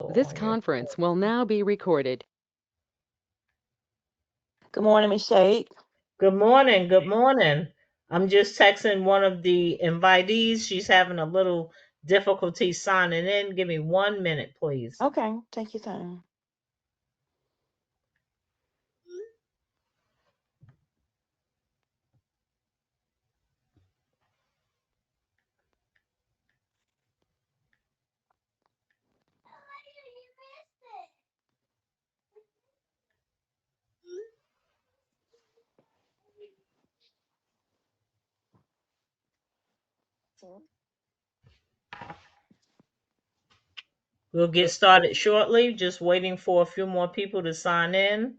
This conference will now be recorded. Good morning, Miss Shaikh. Good morning. Good morning. I'm just texting one of the invitees. She's having a little difficulty signing in. Give me 1 minute, please. Okay, take your time. We'll get started shortly. Just waiting for a few more people to sign in.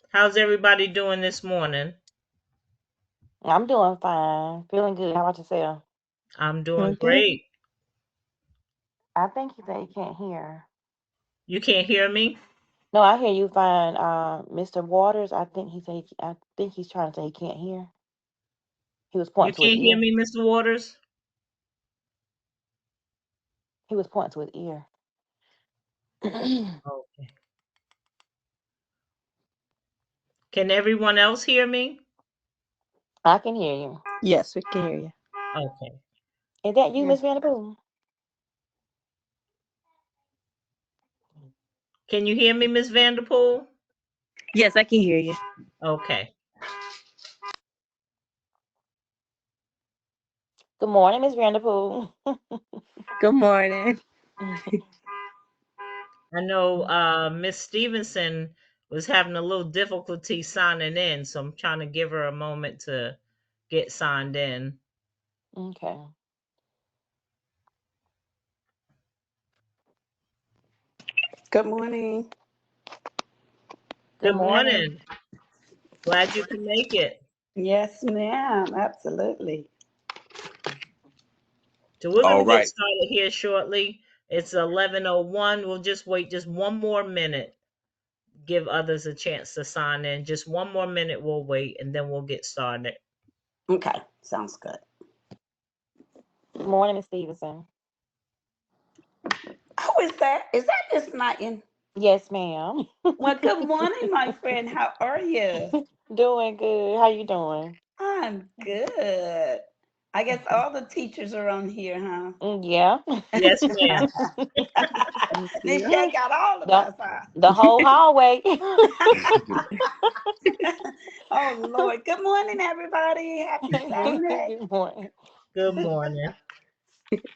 How's everybody doing this morning? I'm doing fine. Feeling good. How about yourself? I'm doing Doing good. great. I think he said he can't hear. You can't hear me? No, I hear you fine. Mr. Waters, I think he's trying to say he can't hear. He was You pointing to his can't hear ear. me, Mr. Waters? He was pointing to his ear. Okay. Can everyone else hear me? I can hear you. Yes, we can hear you. Okay. Is that you, Yes. Miss Vanderpool? Can you hear me, Miss Vanderpool? Yes, I can hear you. Okay. Good morning, Miss Vanderpool. Good morning. I know Miss Stevenson was having a little difficulty signing in, so I'm trying to give her a moment to get signed in. Okay. Good morning. Good Good morning. morning. Glad you can make it. Yes, ma'am. Absolutely. So we're All going to get right. started here shortly. It's 11:01. We'll just wait just one more minute. Give others a chance to sign in. Just one more minute we'll wait and then we'll get started. Okay. Sounds good. Good morning, Miss Stevenson. Who is that? Is that Miss Knighton? Yes, ma'am. Well, good morning, my friend. How are you? Doing good. How you doing? I'm good. I guess all the teachers are on here, huh? Yeah. Yes, ma'am. Yes, we Miss are. Shay got all of the us, huh? the whole hallway. Oh, Lord. Good morning, everybody. Happy Saturday. Good morning. Good morning.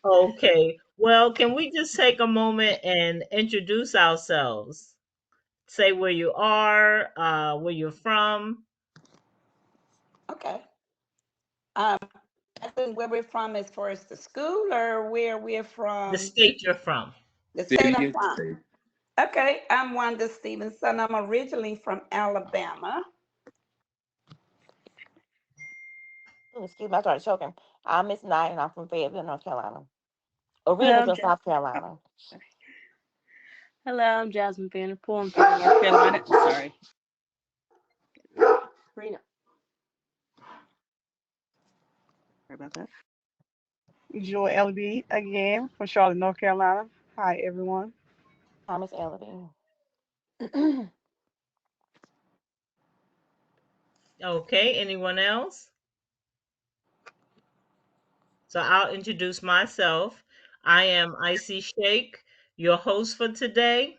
Okay. Well, can we just take a moment and introduce ourselves? Say where you are, where you're from, Okay. Um, I think where we're from as far as the school or where we're the from, state you're from. the state City I'm and from. state. Okay, I'm Wanda Stevenson. I'm originally from Alabama. Excuse me, I started choking. I'm Miss Knight and I'm from Fayetteville, North Carolina. Originally Hello, from South Carolina. Hello, I'm Jasmine Vanderpool. I'm from North Carolina. Sorry. Rena. Sorry about that. Joy LB again from Charlotte, North Carolina. Hi, everyone. Thomas Ellerby. Okay. Anyone else? So I'll introduce myself. I am Icey Shaikh, your host for today.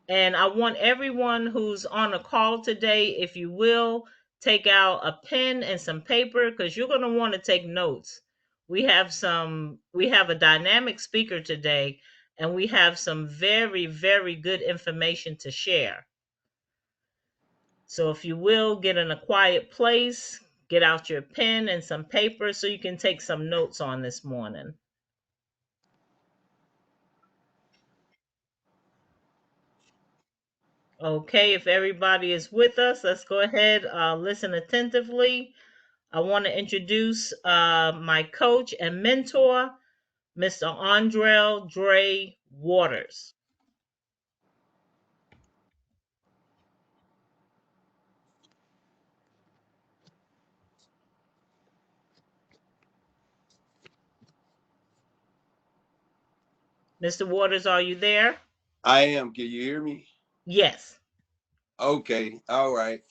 And I want everyone who's on a call today, if you will, take out a pen and some paper because you're going to want to take notes. We have a dynamic speaker today and we have some very, very good information to share. So if you will, get in a quiet place, get out your pen and some paper so you can take some notes on this morning. Okay, if everybody is with us, let's go ahead, listen attentively. I want to introduce my coach and mentor, Mr. Andrell Dre Waters. Mr. Waters, are you there? I am. Can you hear me? Yes. Okay. All right.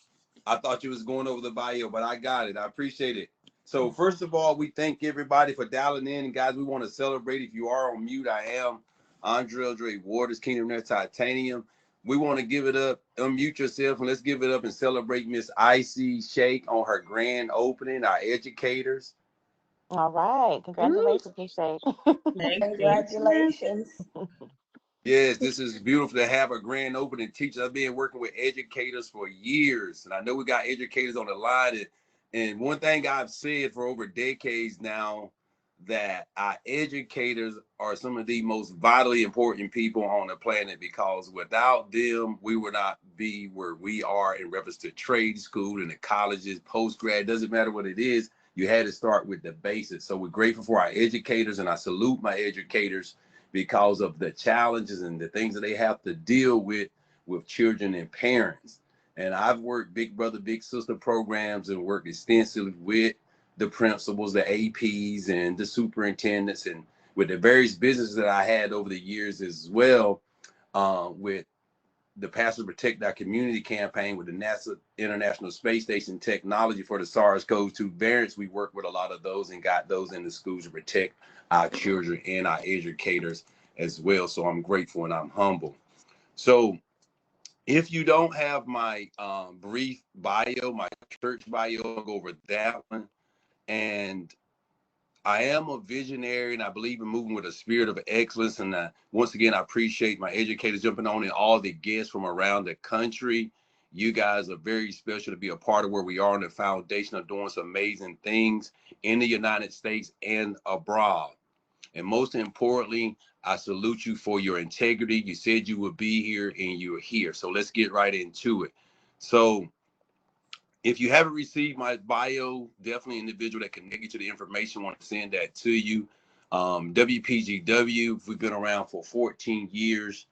I thought you was going over the bio, but I got it. I appreciate it. So first of all, we thank everybody for dialing in. And guys, we want to celebrate. If you are on mute, I am Andre Waters, Kingdom Net Titanium. We want to give it up, unmute yourself, and let's give it up and celebrate Miss Icey Shaikh on her grand opening, our educators. All right. Ooh, Congratulations, Miss Shay. Thank you. Congratulations. Yes, this is beautiful to have a grand opening teacher. I've been working with educators for years, and I know we got educators on the line. And one thing I've said for over decades now, that our educators are some of the most vitally important people on the planet, because without them, we would not be where we are in reference to trade school and the colleges, post grad. Doesn't matter what it is. You had to start with the basics. So we're grateful for our educators, and I salute my educators because of the challenges and the things that they have to deal with children and parents. And I've worked big brother, big sister programs and worked extensively with the principals, the APs, and the superintendents, and with the various businesses that I had over the years as well, with the Pastor Protect Our Community campaign with the NASA International Space Station technology for the SARS-CoV-2 variants. We worked with a lot of those and got those in the schools to protect our children and our educators as well. So I'm grateful and I'm humble. So if you don't have my brief bio, my church bio, I'll go over that one. And I am a visionary, and I believe in moving with a spirit of excellence. And once again, I appreciate my educators jumping on, and all the guests from around the country. You guys are very special to be a part of where we are in the foundation of doing some amazing things in the United States and abroad. And most importantly, I salute you for your integrity. You said you would be here, and you're here. So let's get right into it. So if you haven't received my bio, definitely an individual that can connect you to the information. I want to send that to you. WPGW, we've been around for 14 years.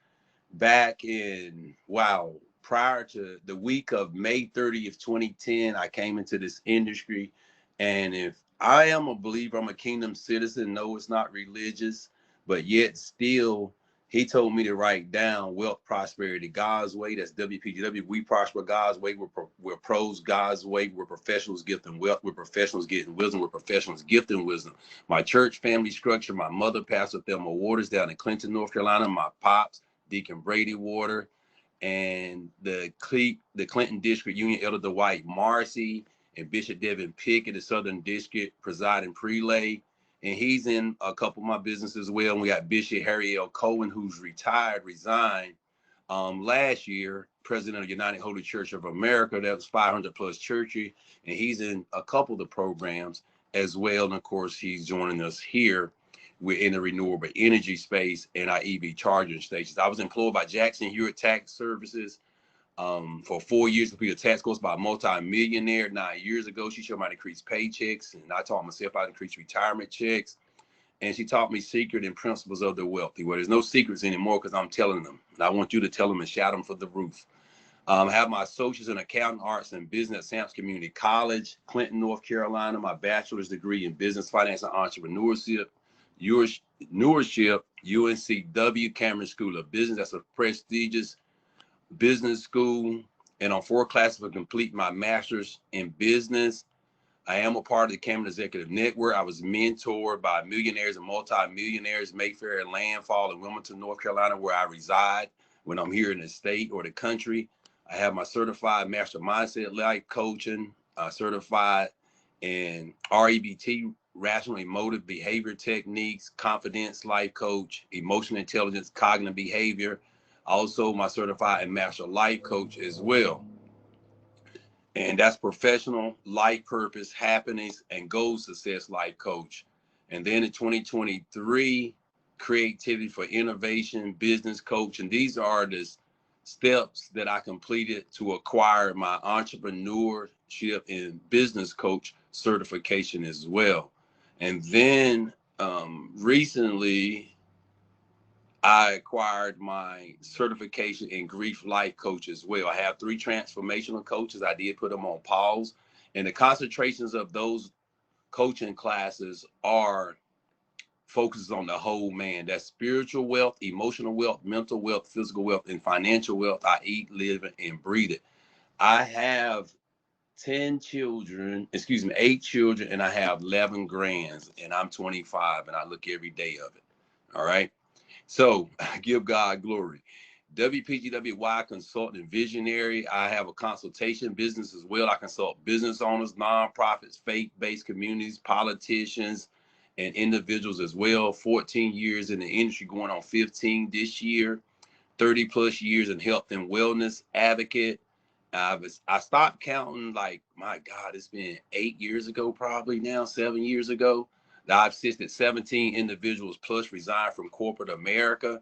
Back in, wow, prior to the week of May 30th, 2010, I came into this industry. And if I am a believer, I'm a kingdom citizen. No, it's not religious, but yet still, he told me to write down wealth, prosperity, God's way. That's WPGW. We prosper God's way. We're pros God's way. We're professionals gifting wealth. We're professionals getting wisdom. We're professionals gifting wisdom. My church family structure, my mother, Pastor Thelma Waters, down in Clinton, North Carolina. My pops, Deacon Brady Water, and the Clinton District Union Elder Dwight Marcy, and Bishop Devin Pickett, the Southern District presiding prelay. And he's in a couple of my businesses as well. And we got Bishop Harry L. Cohen, who's resigned last year, president of United Holy Church of America. That was 500 plus churches. And he's in a couple of the programs as well. And of course, he's joining us here. We're in the renewable energy space and our EV charging stations. I was employed by Jackson Hewitt Tax Services for 4 years to be a tax course by a multi-millionaire. 9 years ago, she showed me how to increase paychecks, and I taught myself how to increase retirement checks. And she taught me secret and principles of the wealthy. Well, there's no secrets anymore because I'm telling them. And I want you to tell them and shout them for the roof. I have my associates in accounting, arts, and business at Samps Community College, Clinton, North Carolina. My bachelor's degree in business, finance, and entrepreneurship. UNCW Cameron School of Business. That's a prestigious business school. And on 4 classes for complete my master's in business. I am a part of the Cameron Executive Network. I was mentored by millionaires and multi-millionaires, Mayfair and Landfall in Wilmington, North Carolina, where I reside when I'm here in the state or the country. I have my certified master mindset life coaching, certified in REBT, rational emotive behavior techniques, confidence life coach, emotional intelligence, cognitive behavior. Also, my certified and master life coach as well. And that's professional, life purpose, happiness, and goal success life coach. And then in 2023, creativity for innovation, business coach. And these are the steps that I completed to acquire my entrepreneurship and business coach certification as well. And then recently, I acquired my certification in grief life coach as well. I have 3 transformational coaches. I did put them on pause. And the concentrations of those coaching classes are focuses on the whole man. That's spiritual wealth, emotional wealth, mental wealth, physical wealth, and financial wealth. I eat, live, and breathe it. I have 8 children, and I have 11 grands, and I'm 25, and I look every day of it. All right. So give God glory. WPGWY consultant visionary. I have a consultation business as well. I consult business owners, nonprofits, faith-based communities, politicians, and individuals as well. 14 years in the industry, going on 15 this year. 30 plus years in health and wellness advocate. I stopped counting, like, my God, it's been 8 years ago, probably now, 7 years ago. I've assisted 17 individuals plus resigned from corporate America.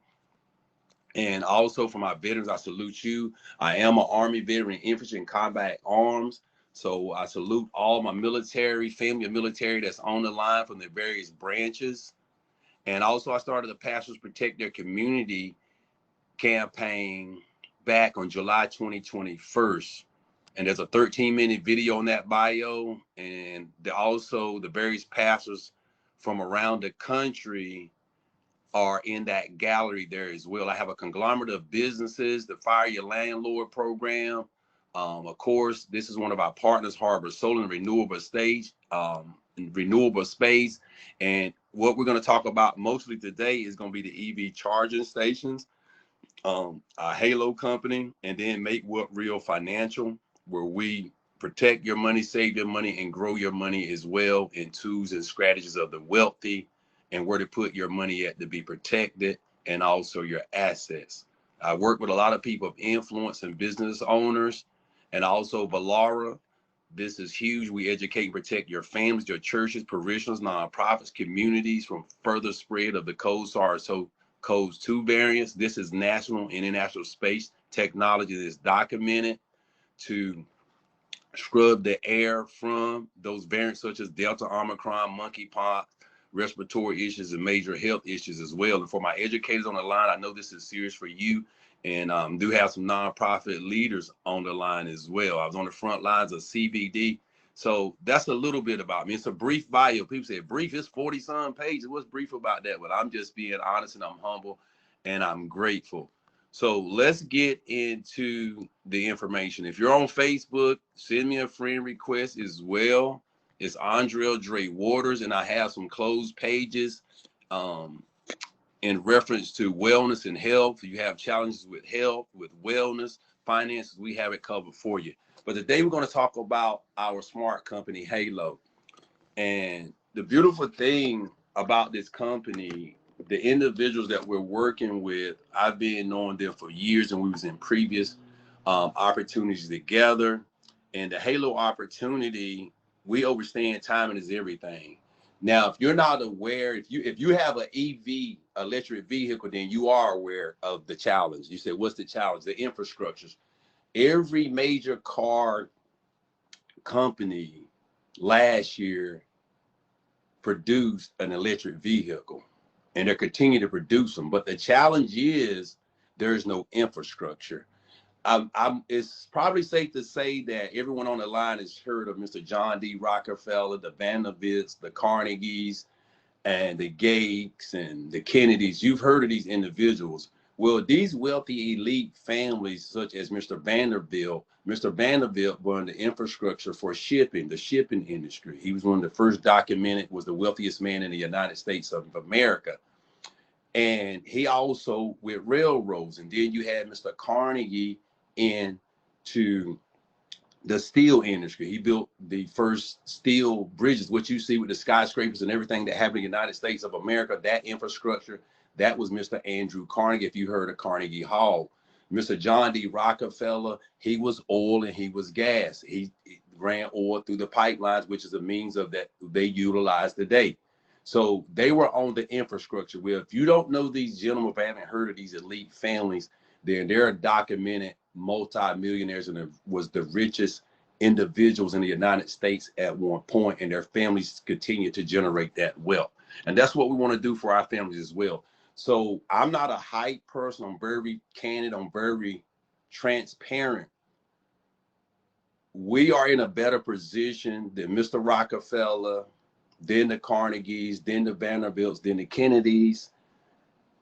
And also for my veterans, I salute you. I am an Army veteran, infantry and combat arms. So I salute all my military, family of military that's on the line from the various branches. And also I started the Pastors Protect Their Community campaign back on July 2021. And there's a 13-minute video on that bio. And also the various pastors from around the country are in that gallery there as well. I have a conglomerate of businesses, the Fire Your Landlord program. Of course, this is one of our partners, Harbor Solar and Renewable Renewable Space. And what we're going to talk about mostly today is going to be the EV charging stations, a Halo company, and then Make What Real Financial, where we protect your money, save your money, and grow your money as well in tools and strategies of the wealthy, and where to put your money at to be protected, and also your assets. I work with a lot of people of influence and business owners, and also Valara. This is huge. We educate and protect your families, your churches, parishioners, nonprofits, communities from further spread of the SARS-CoV-2 variants. This is national and international space technology that is documented to scrub the air from those variants such as Delta, Omicron, monkeypox, respiratory issues, and major health issues as well. And for my educators on the line, I know this is serious for you, and do have some nonprofit leaders on the line as well. I was on the front lines of CBD. So that's a little bit about me. It's a brief bio. People say brief, it's 40-some pages. What's brief about that? But I'm just being honest, and I'm humble, and I'm grateful. So let's get into the information. If you're on Facebook, send me a friend request as well. It's Andrea Dre Waters, and I have some closed pages in reference to wellness and health. You have challenges with health, with wellness, finances, we have it covered for you. But today we're going to talk about our smart company, Halo. And the beautiful thing about this company, the individuals that we're working with, I've been knowing them for years, and we was in previous opportunities together. And the Halo opportunity, we understand timing is everything. Now, if you're not aware, if you have an EV, electric vehicle, then you are aware of the challenge. You said, what's the challenge? The infrastructures. Every major car company last year produced an electric vehicle, and they're continuing to produce them. But the challenge is there's no infrastructure. It's probably safe to say that everyone on the line has heard of Mr. John D. Rockefeller, the Vanderbilts, the Carnegies, and the Gates and the Kennedys. You've heard of these individuals. Well, these wealthy elite families, such as Mr. Vanderbilt run the infrastructure for shipping, the shipping industry. He was one of the first documented, was the wealthiest man in the United States of America. And he also with railroads. And then you had Mr. Carnegie into the steel industry. He built the first steel bridges, what you see with the skyscrapers and everything that happened in the United States of America, that infrastructure, that was Mr. Andrew Carnegie, if you heard of Carnegie Hall. Mr. John D. Rockefeller, he was oil and he was gas. He ran oil through the pipelines, which is a means of that they utilize today. So they were on the infrastructure. Well, if you don't know these gentlemen, if I haven't heard of these elite families, then they're documented multi-millionaires and was the richest individuals in the United States at one point, and their families continue to generate that wealth. And that's what we want to do for our families as well. So I'm not a hype person. I'm very candid. I'm very transparent. We are in a better position than Mr. Rockefeller, then the Carnegies, then the Vanderbilts, then the Kennedys,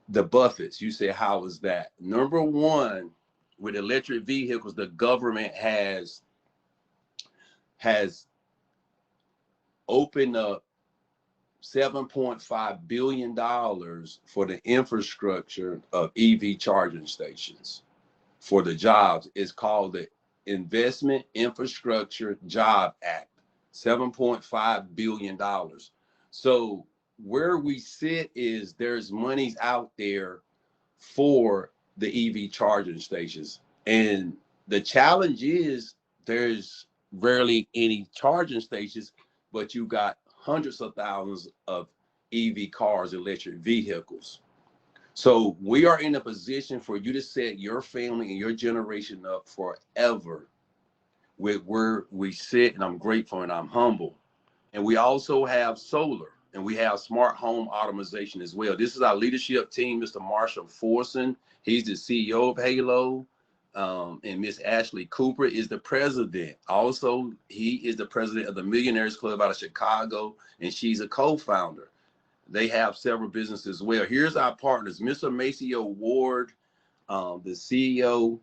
the Buffetts. You say, how is that? Number one, with electric vehicles, the government has opened up $7.5 billion for the infrastructure of EV charging stations for the jobs. It's called the Investment Infrastructure Job Act, $7.5 billion. So where we sit is there's monies out there for the EV charging stations. And the challenge is there's rarely any charging stations, but you got hundreds of thousands of EV cars, electric vehicles. So we are in a position for you to set your family and your generation up forever with where we sit. And I'm grateful and I'm humble. And we also have solar and we have smart home automation as well. This is our leadership team, Mr. Marshall Forson. He's the CEO of Halo. And Miss Ashley Cooper is the president. Also, he is the president of the Millionaires Club out of Chicago, and she's a co-founder. They have several businesses as well. Here's our partners, Mr. Maceo Ward, the CEO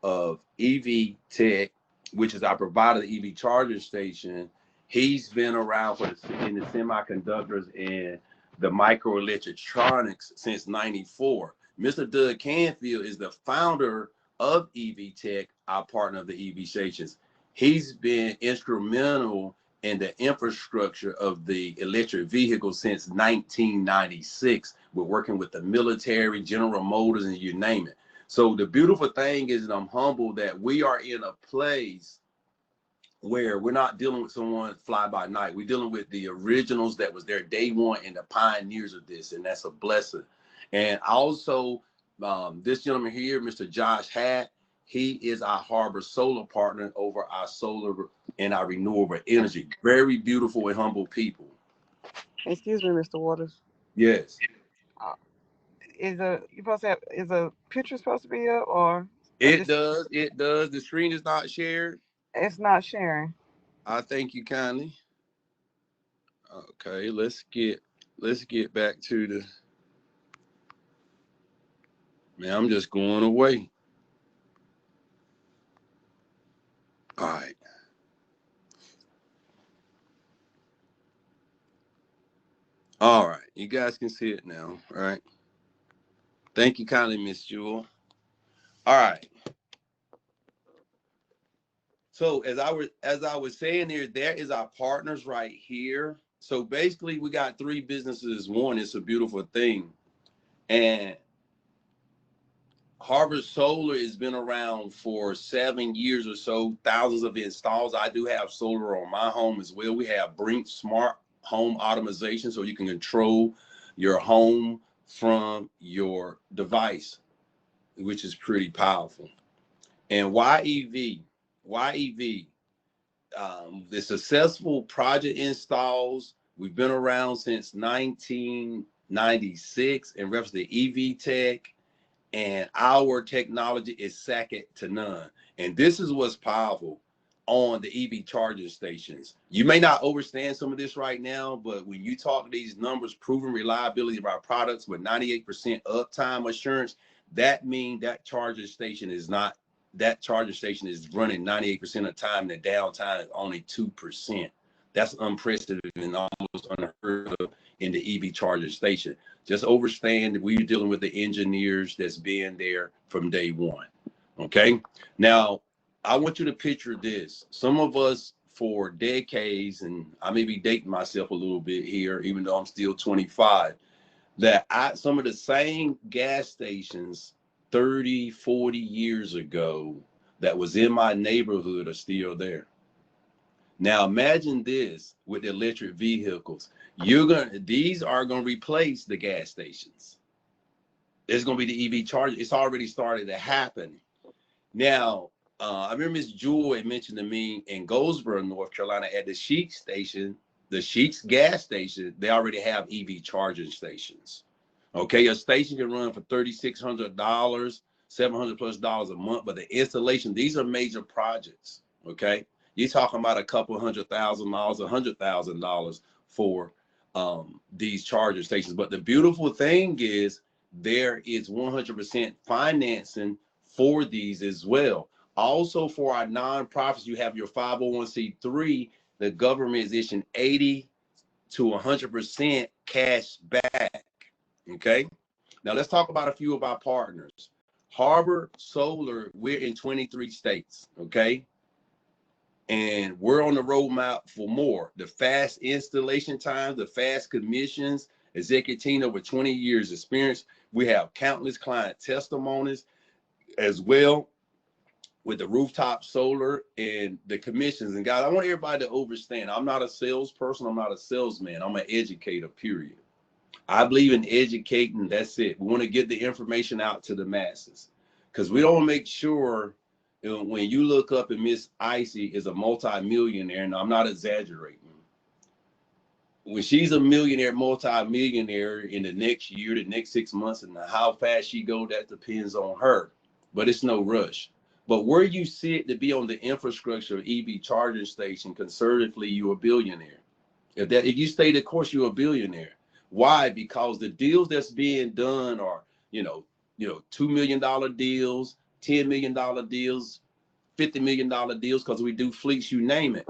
of EV Tech, which is our provider of the EV charger station. He's been around in the semiconductors and the microelectronics since '94. Mr. Doug Canfield is the founder of EV Tech, our partner of the EV stations. He's been instrumental in the infrastructure of the electric vehicle since 1996. We're working with the military, General Motors, and you name it. So the beautiful thing is that I'm humbled that we are in a place where we're not dealing with someone fly by night. We're dealing with the originals that was there day one and the pioneers of this, and that's a blessing. And also, this gentleman here, Mr. Josh Hatt, he is our Harbor Solar partner over our solar and our renewable energy. Very beautiful and humble people. Excuse me, Mr. Waters. Yes. Uh, is a picture supposed to be up or It just does. It does. The screen is not shared. it's not sharing? I thank you kindly. Okay, let's get back to the man. I'm just going away. All right. All right. You guys can see it now. All right. Thank you kindly, Miss Jewel. All right. So as I was saying here, there is our partners right here. So basically we got three businesses. One, it's a beautiful thing. And Harvard Solar has been around for 7 years or so, thousands of installs. I do have solar on my home as well. We have Brink Smart Home Automation, so you can control your home from your device, which is pretty powerful. And YEV, the successful project installs. We've been around since 1996 in reference to EV tech, and our technology is second to none. And this is what's powerful on the EV charging stations. You may not understand some of this right now, but when you talk these numbers, proven reliability of our products with 98% uptime assurance, that means that charging station is running 98% of the time, and the downtime is only 2%. That's unprecedented and almost unheard of in the EV charging station. Just understand that we're dealing with the engineers that's been there from day one. Okay. Now, I want you to picture this. Some of us for decades, and I may be dating myself a little bit here, even though I'm still 25, some of the same gas stations 30, 40 years ago that was in my neighborhood are still there. Now imagine this with electric vehicles. These are gonna replace the gas stations. There's gonna be the EV charger. It's already started to happen. Now, I remember Miss Jewel had mentioned to me in Goldsboro, North Carolina, at the Sheikh station, the Sheikh's gas station, they already have EV charging stations. Okay, a station can run for $3,600, $700+ a month, but the installation, these are major projects. Okay, you're talking about a couple $100,000, $100,000 for these charger stations. But the beautiful thing is there is 100% financing for these as well. Also, for our nonprofits, you have your 501c3. The government is issuing 80 to 100% cash back. Okay. Now let's talk about a few of our partners. Harbor Solar, we're in 23 states. Okay. And we're on the roadmap for more. The fast installation times, the fast commissions, executive team over 20 years experience. We have countless client testimonies as well with the rooftop solar and the commissions. And guys, I want everybody to understand, I'm not a salesperson. I'm not a salesman. I'm an educator, period. I believe in educating. That's it. We want to get the information out to the masses because we don't make sure, you know, when you look up and Miss Icey is a multi-millionaire, and I'm not exaggerating. When she's a millionaire, multi-millionaire in the next year, the next 6 months, and how fast she go, that depends on her. But it's no rush. But where you sit to be on the infrastructure of EV charging station, conservatively, you're a billionaire. If you stay the course, you're a billionaire. Why? Because the deals that's being done are, $2 million deals, $10 million deals, $50 million deals, because we do fleets, you name it.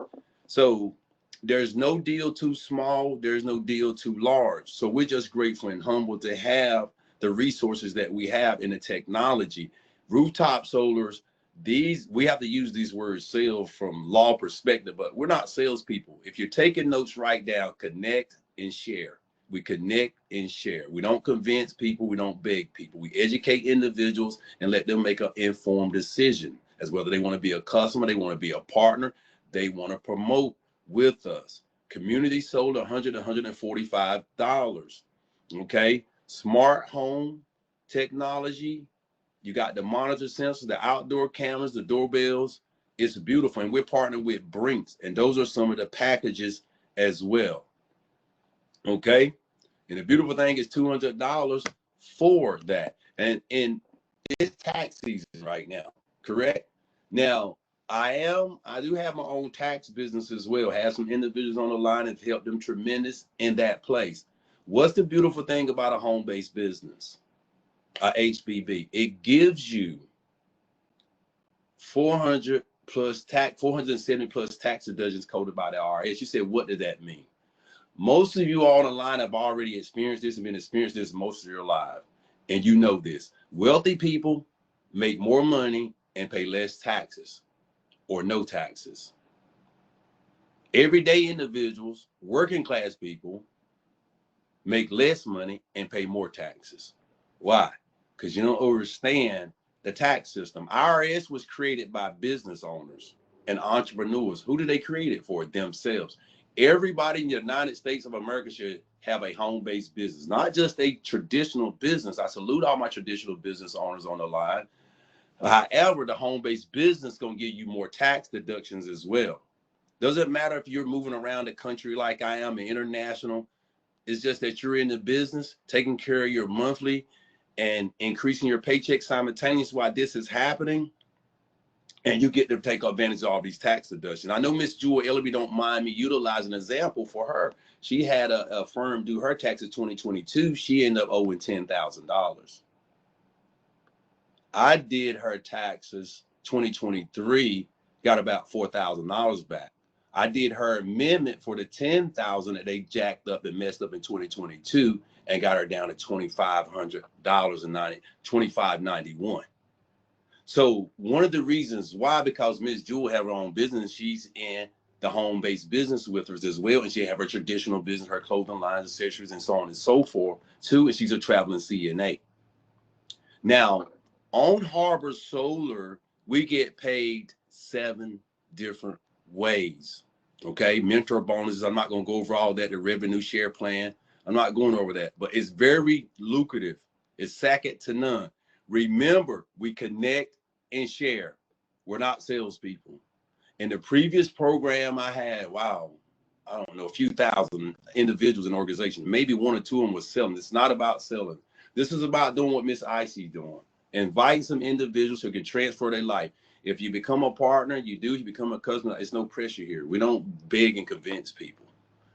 So there's no deal too small, there's no deal too large. So we're just grateful and humble to have the resources that we have in the technology. Rooftop solars, we have to use these words sales from law perspective, but we're not salespeople. If you're taking notes, write down, connect and share. We connect and share. We don't convince people. We don't beg people. We educate individuals and let them make an informed decision as whether they want to be a customer, they want to be a partner, they want to promote with us. Community solar, $100, $145. Okay. Smart home technology. You got the monitor sensors, the outdoor cameras, the doorbells. It's beautiful. And we're partnered with Brinks. And those are some of the packages as well. Okay. And the beautiful thing is $200 for that. And it's tax season right now. Correct? Now, I do have my own tax business as well. Have some individuals on the line and help them tremendous in that place. What's the beautiful thing about a home-based business? HBB. It gives you 470 plus tax deductions coded by the IRS. You said, what does that mean? Most of you all on the line have already experienced this and been experienced this most of your life. And you know this. Wealthy people make more money and pay less taxes or no taxes. Everyday individuals, working class people, make less money and pay more taxes. Why? Because you don't understand the tax system. IRS was created by business owners and entrepreneurs. Who did they create it for? Themselves. Everybody in the United States of America should have a home-based business, not just a traditional business. I salute all my traditional business owners on the line. However, the home-based business is going to give you more tax deductions as well. Doesn't matter if you're moving around the country like I am, international. It's just that you're in the business, taking care of your monthly and increasing your paycheck simultaneously while this is happening. And you get to take advantage of all these tax deductions. I know Miss Jewel Ellaby don't mind me utilizing an example for her. She had a firm do her taxes 2022. She ended up owing $10,000. I did her taxes 2023, got about $4,000 back. I did her amendment for the $10,000 that they jacked up and messed up in 2022 and got her down to $2,500 and $2,591. So one of the reasons why, because Miss Jewel have her own business, she's in the home-based business with her as well, and she have her traditional business, her clothing lines, accessories, and so on and so forth too. And she's a traveling CNA. Now, on Harbor Solar, we get paid 7 different ways. Okay, mentor bonuses. I'm not going to go over all that. The revenue share plan. I'm not going over that, but it's very lucrative. It's second to none. Remember, we connect and share. We're not salespeople. In the previous program I had, wow, I don't know, a few thousand individuals and organizations. Maybe 1 or 2 of them was selling. It's not about selling. This is about doing what Miss Icey doing. Invite some individuals who can transfer their life. If you become a partner, you become a customer. It's no pressure here. We don't beg and convince people.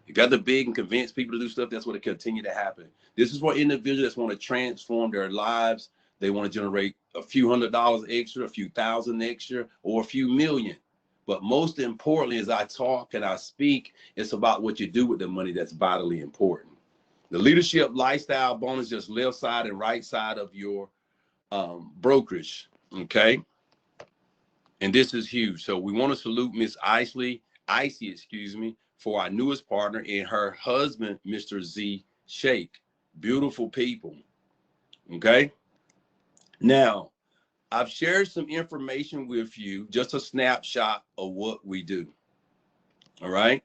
You got to big and convince people to do stuff. That's what it continue to happen. This is for individuals that want to transform their lives. They want to generate a few $100s extra, a few thousand extra, or a few million. But most importantly, as I talk and I speak, it's about what you do with the money that's vitally important. The leadership lifestyle bonus, just left side and right side of your brokerage. Okay. And this is huge. So we want to salute Miss Icey, excuse me, for our newest partner and her husband, Mr. Z Shaikh. Beautiful people. Okay. Now, I've shared some information with you, just a snapshot of what we do. All right.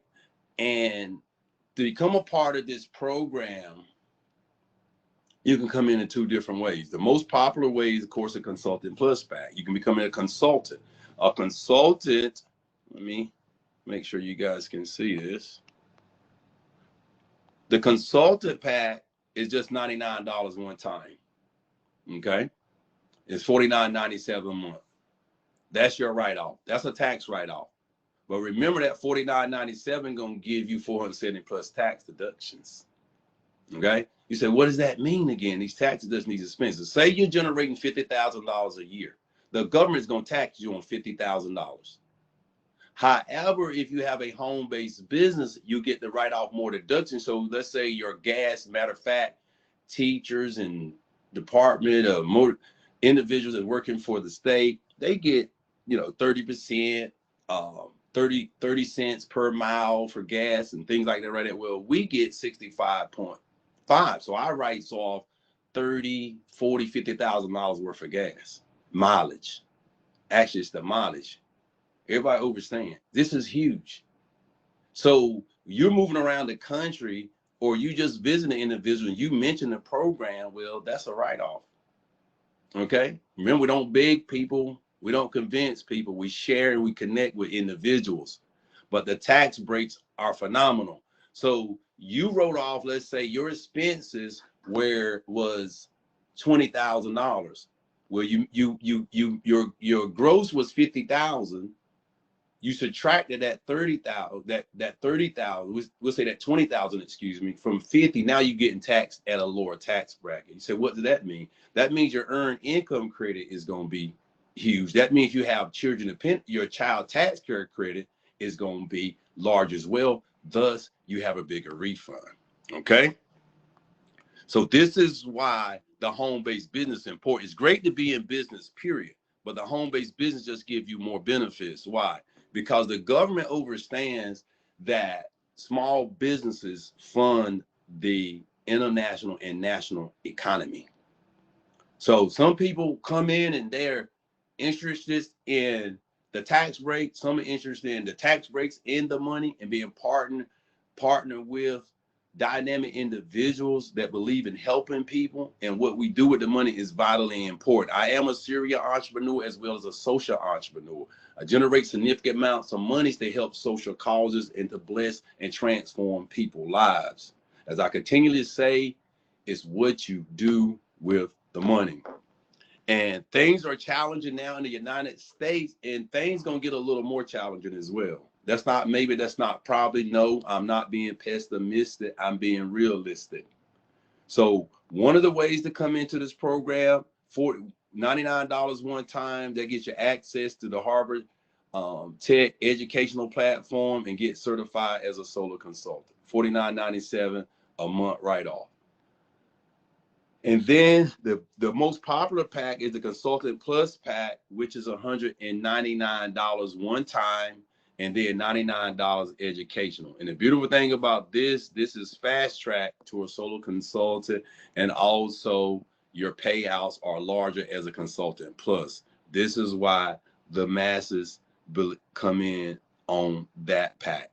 And to become a part of this program, you can come in 2 different ways. The most popular way is, of course, a consultant plus pack. You can become a consultant. A consultant, let me make sure you guys can see this. The consultant pack is just $99 one time. Okay. It's $49.97 a month. That's your write-off. That's a tax write-off. But remember that $49.97 gonna give you 470 plus tax deductions. Okay. You say, what does that mean again? These tax deductions, these expenses. Say you're generating $50,000 a year. The government's gonna tax you on $50,000. However, if you have a home-based business, you get to write off more deductions. So let's say your gas, matter of fact, teachers and department of more individuals that are working for the state, they get, 30%, 30 cents per mile for gas and things like that, right? Well, we get 65.5. So I write off 30, 40, $50,000 worth of gas mileage. Actually, it's the mileage. Everybody understand. This is huge. So you're moving around the country or you just visit an individual and you mention the program, well, that's a write-off. Okay? Remember, we don't beg people. We don't convince people. We share and we connect with individuals. But the tax breaks are phenomenal. So you wrote off, let's say, your expenses where was $20,000. Well, your gross was 50,000. You subtracted that 30,000, that 30,000, we'll say that 20,000, excuse me, from 50. Now you're getting taxed at a lower tax bracket. You say, what does that mean? That means your earned income credit is going to be huge. That means you have children, your child tax care credit is going to be large as well. Thus, you have a bigger refund. Okay. So this is why the home-based business is important. It's great to be in business, period. But the home-based business just gives you more benefits. Why? Because the government understands that small businesses fund the international and national economy. So some people come in and they're interested in the tax break. Some are interested in the tax breaks in the money and being partner with dynamic individuals that believe in helping people, and what we do with the money is vitally important. I am a serial entrepreneur as well as a social entrepreneur. I generate significant amounts of money to help social causes and to bless and transform people's lives. As I continually say, it's what you do with the money. And things are challenging now in the United States, and things gonna get a little more challenging as well. That's not probably, no, I'm not being pessimistic, I'm being realistic. So one of the ways to come into this program, for $99 one time, that gets you access to the Harvard Tech educational platform and get certified as a solo consultant. $49.97 a month right off. And then the most popular pack is the Consultant Plus pack, which is $199 one time, and then $99 educational. And the beautiful thing about this is fast track to a solo consultant, and also your payouts are larger as a Consultant Plus. This is why the masses come in on that pack.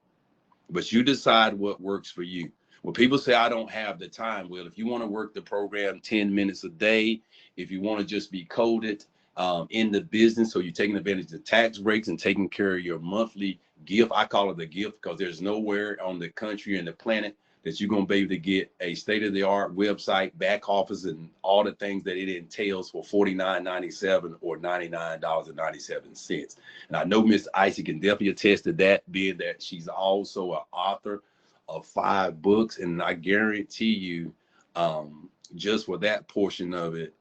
But you decide what works for you. When people say, I don't have the time, well, if you want to work the program 10 minutes a day, if you want to just be coded in the business, so you're taking advantage of tax breaks and taking care of your monthly gift. I call it the gift because there's nowhere on the country and the planet that you're going to be able to get a state-of-the-art website, back office, and all the things that it entails for $49.97 or $99.97. And I know Miss Icey can definitely attest to that, being that she's also an author of 5 books, and I guarantee you, just for that portion of it,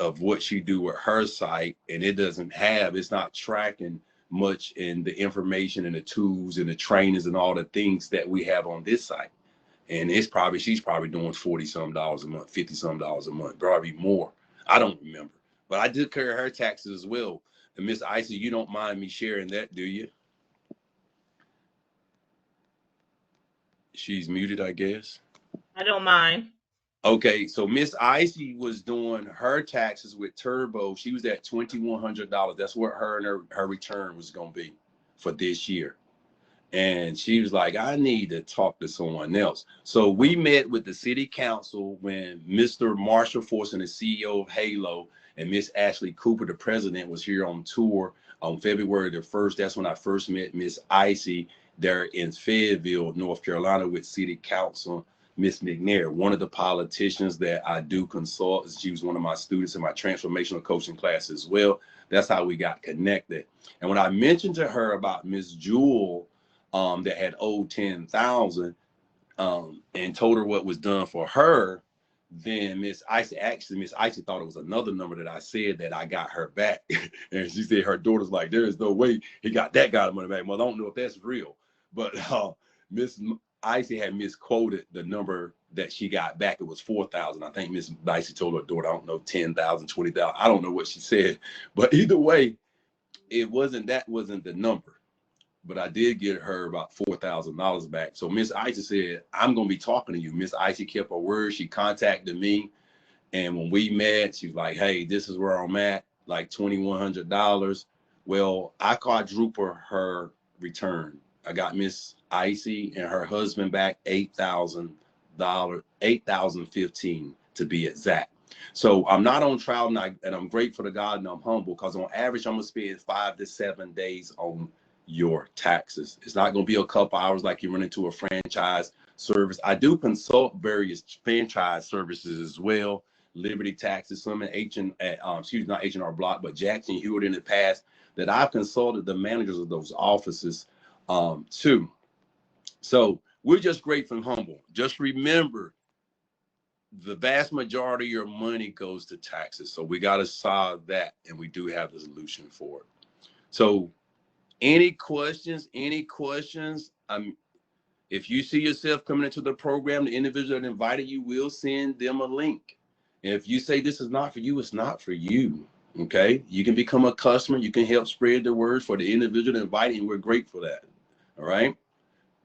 of what she do with her site, and it's not tracking much in the information and the tools and the trainings and all the things that we have on this site. And she's probably doing $40-some a month, $50-some a month, probably more. I don't remember, but I did carry her taxes as well. And Miss Icey, you don't mind me sharing that, do you? She's muted, I guess. I don't mind. Okay, so Miss Icey was doing her taxes with Turbo. She was at $2,100. That's what her return was going to be for this year. And she was like, I need to talk to someone else. So we met with the city council when Mr. Marshall Forson, the CEO of Halo, and Miss Ashley Cooper, the president, was here on tour on February the 1st. That's when I first met Miss Icey there in Fayetteville, North Carolina, with city council, Miss McNair, one of the politicians that I do consult. She was one of my students in my transformational coaching class as well. That's how we got connected. And when I mentioned to her about Miss Jewel, that had owed 10,000, and told her what was done for her, then Miss Icy thought it was another number that I said that I got her back. And she said her daughter's like, there is no way he got that guy money back. Well, I don't know if that's real, but Miss Icy had misquoted the number that she got back. It was 4,000. I think Miss Icy told her daughter, I don't know, 10,000, 20,000. I don't know what she said, but either way, that wasn't the number. But I did get her about $4,000 back. So Miss Icy said, I'm going to be talking to you. Miss Icy kept her word. She contacted me. And when we met, she was like, hey, this is where I'm at, like $2,100. Well, I quadrupled her return. I got Miss Icy and her husband back $8,000, $8,015 to be exact. So I'm not on trial, and I'm grateful to God, and I'm humble, because on average, I'm going to spend 5 to 7 days on your taxes. It's not going to be a couple hours like you run into a franchise service. I do consult various franchise services as well. Liberty Taxes, some in not H&R Block, but Jackson Hewitt in the past, that I've consulted the managers of those offices too. So we're just grateful and humble. Just remember, the vast majority of your money goes to taxes. So we got to solve that, and we do have the solution for it. So any questions? If you see yourself coming into the program, the individual that invited you will send them a link. And if you say this is not for you, it's not for you. Okay? You can become a customer. You can help spread the word for the individual that invited you. We're grateful for that. All right?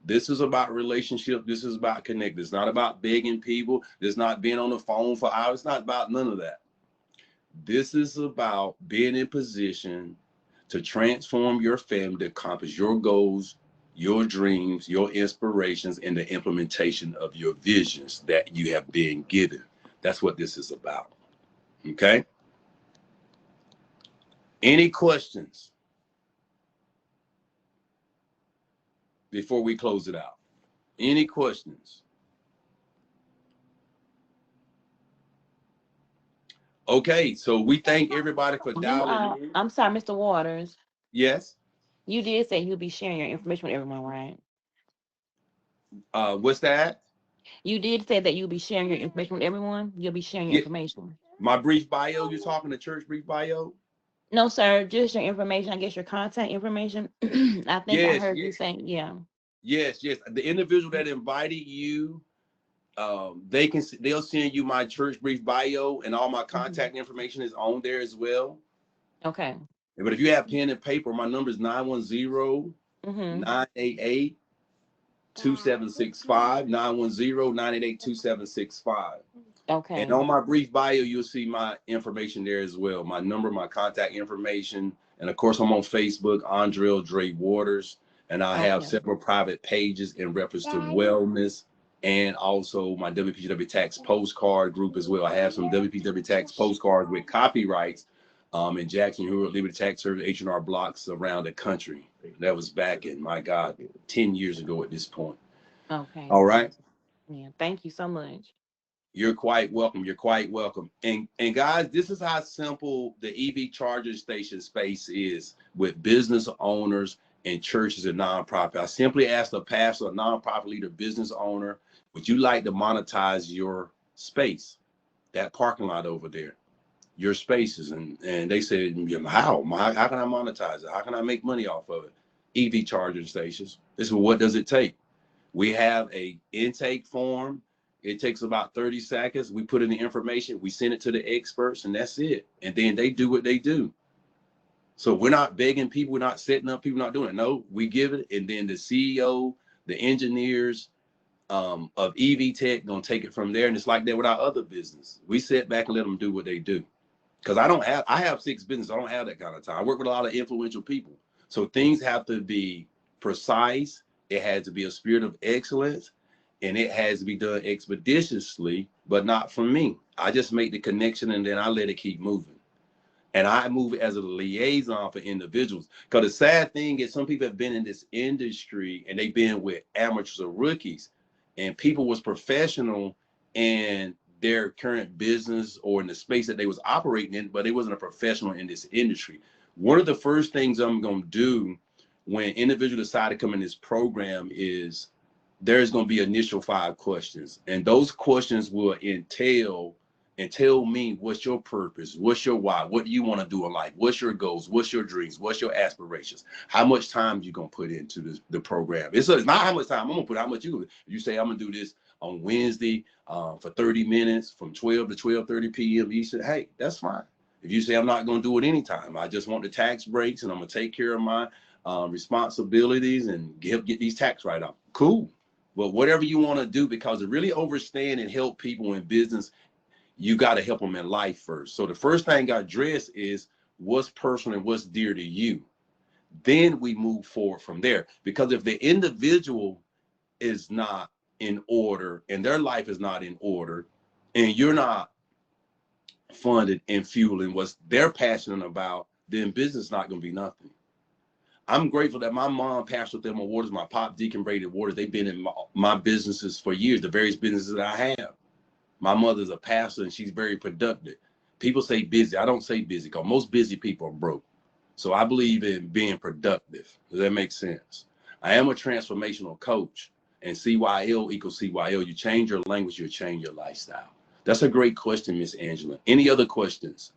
This is about relationship. This is about connect. It's not about begging people. It's not being on the phone for hours. It's not about none of that. This is about being in position to transform your family, to accomplish your goals, your dreams, your inspirations, and the implementation of your visions that you have been given. That's what this is about. Okay? Any questions before we close it out? Any questions? Okay, so we thank everybody for dialing in. I'm sorry, Mr. Waters. Yes. You did say you'll be sharing your information with everyone, right? What's that? You did say that you'll be sharing your information with everyone. You'll be sharing your Yeah, information. my brief bio. You're talking to church brief bio? No, sir, just your information. I guess your contact information. I think I Yes, heard you saying, yeah. yes. The individual that invited you, they'll send you my church brief bio, and all my contact information is on there as well. Okay. But if you have pen and paper, my number is 910-988-2765, 910-988-2765. Okay. And on my brief bio, you'll see my information there as well. My number, my contact information. And of course, I'm on Facebook, Andrell Dre Waters. And I have several private pages in reference to wellness, and also my WPGW tax postcard group as well. I have some WPGW tax postcards with copyrights in Jackson Hewitt, Liberty Tax Service, H&R blocks around the country. That was back in, my God, 10 years ago at this point. Okay. All right. Yeah. Thank you so much. You're quite welcome. You're quite welcome. And guys, this is how simple the EV charger station space is with business owners and churches and nonprofit. I simply asked a pastor, a nonprofit leader, business owner, would you like to monetize your space, that parking lot over there, your spaces? And they said, how? How can I monetize it? How can I make money off of it? EV charging stations. This is what does it take? We have a intake form. It takes about 30 seconds. We put in the information, we send it to the experts, and that's it. And then they do what they do. So we're not begging people, we're not setting up people, not doing it. No, we give it, and then the CEO, the engineers of EV Tech gonna take it from there. And it's like that with our other business. We sit back and let them do what they do. Because I have 6 businesses. I don't have that kind of time. I work with a lot of influential people. So things have to be precise. It has to be a spirit of excellence, and it has to be done expeditiously, but not from me. I just make the connection and then I let it keep moving. And I move as a liaison for individuals. Because the sad thing is some people have been in this industry and they've been with amateurs or rookies, and people was professional in their current business or in the space that they was operating in, but they wasn't a professional in this industry. One of the first things I'm going to do when individuals decide to come in this program is there's going to be initial 5 questions, and those questions will entail and tell me what's your purpose, what's your why, what do you want to do in life, what's your goals, what's your dreams, what's your aspirations, how much time you gonna put into the program. It's not how much time I'm gonna put, how much you say I'm gonna do this on Wednesday for 30 minutes from 12 to 12:30 p.m. Eastern. Hey, that's fine. If you say I'm not gonna do it anytime, I just want the tax breaks and I'm gonna take care of my responsibilities and get these tax write-offs. Cool. But whatever you want to do, because to really understand and help people in business, you got to help them in life first. So the first thing I address is what's personal and what's dear to you. Then we move forward from there. Because if the individual is not in order and their life is not in order, and you're not funded and fueling what they're passionate about, then business is not going to be nothing. I'm grateful that my mom, Pastor Thelma Waters, my pop, Deacon Brady Waters, they've been in my businesses for years, the various businesses that I have. My mother's a pastor and she's very productive. People say busy. I don't say busy because most busy people are broke. So I believe in being productive. Does that make sense? I am a transformational coach, and CYL equals CYL. You change your language, you change your lifestyle. That's a great question, Miss Angela. Any other questions?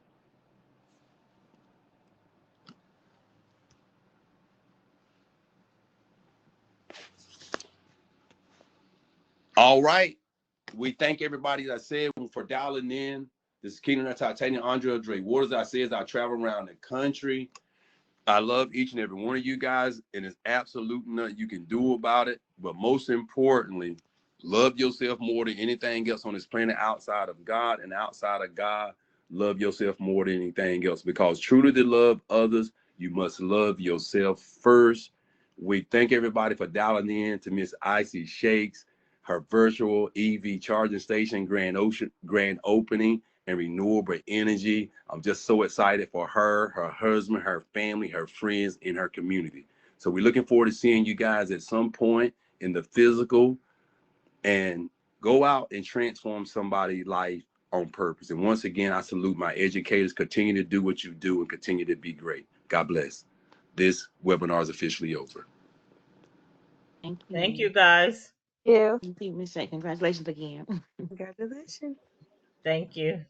All right. We thank everybody that said for dialing in. This is Keenan Titanium, Andre Dre Waters. I say as I travel around the country, I love each and every one of you guys, and there's absolutely nothing you can do about it. But most importantly, love yourself more than anything else on this planet outside of God, and outside of God, love yourself more than anything else. Because truly to love others, you must love yourself first. We thank everybody for dialing in to Miss Icey Shakes, her virtual EV charging station grand opening and renewable energy. I'm just so excited for her, her husband, her family, her friends, and her community. So we're looking forward to seeing you guys at some point in the physical, and go out and transform somebody's life on purpose. And once again, I salute my educators. Continue to do what you do and continue to be great. God bless. This webinar is officially over. Thank Thank you. you, guys. You. Thank you, Miss Shaikh. Congratulations again. Congratulations. Thank you.